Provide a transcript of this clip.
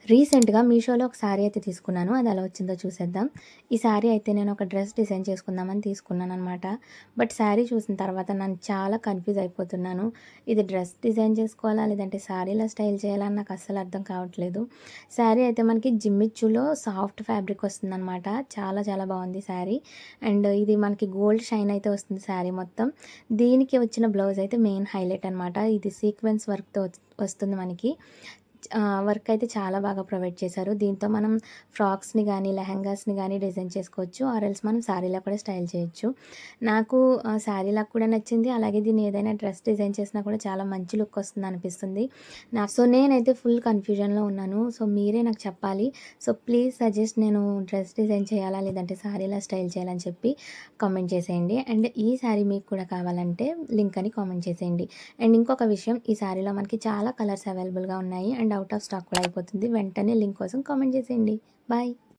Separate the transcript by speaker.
Speaker 1: రీసెంట్‌గా మీషోలో ఒక శారీ అయితే తీసుకున్నాను. అది ఎలా వచ్చిందో చూసేద్దాం. ఈ శారీ అయితే నేను ఒక డ్రెస్ డిజైన్ చేసుకుందామని తీసుకున్నాననమాట. బట్ శారీ చూసిన తర్వాత నేను చాలా కన్‌ఫ్యూజ్ అయిపోతున్నాను. ఇది డ్రెస్ డిజైన్ చేసుకోవాలా? లేదంటే శారీలా స్టైల్ చేయాలా? అని నాకు అస్సలు అర్థం కావట్లేదు. శారీ అయితే మనకి జిమ్మిచ్చులో సాఫ్ట్ ఫ్యాబ్రిక్ వస్తుందనమాట. చాలా చాలా బాగుంది శారీ. అండ్ ఇది మనకి గోల్డ్ షైన్ అయితే వస్తుంది శారీ మొత్తం. దీనికి వచ్చిన బ్లౌజ్ అయితే మెయిన్ హైలైట్ అనమాట. ఇది సీక్వెన్స్ వర్క్‌తో వస్తుంది మనకి. వర్క్ అయితే చాలా బాగా ప్రొవైడ్ చేశారు. దీంతో మనం ఫ్రాక్స్‌ని గానీ, లెహెంగాస్‌ని గానీ డిజైన్ చేసుకోవచ్చు. ఆర్ ఎల్స్ మనం శారీలా కూడా స్టైల్ చేయొచ్చు. నాకు శారీలా కూడా నచ్చింది. అలాగే దీన్ని ఏదైనా డ్రెస్ డిజైన్ చేసినా కూడా చాలా మంచి లుక్ వస్తుందనిపిస్తుంది. సో, నేనైతే ఫుల్ కన్‌ఫ్యూజన్‌లో ఉన్నాను. సో, మీరే నాకు చెప్పాలి. సో, ప్లీజ్ సజెస్ట్ నేను డ్రెస్ డిజైన్ చేయాలా? లేదంటే శారీలా స్టైల్ చేయాలని చెప్పి కామెంట్ చేసేయండి. అండ్ ఈ శారీ మీకు కూడా కావాలంటే లింక్ అని కామెంట్ చేసేయండి. అండ్ ఇంకొక విషయం, ఈ శారీలో మనకి చాలా కలర్స్ అవైలబుల్‌గా ఉన్నాయి. అండ్ ఔట్ ఆఫ్ స్టాక్ కూడా అయిపోతుంది. వెంటనే లింక్ కోసం కామెంట్ చేసేయండి. బాయ్.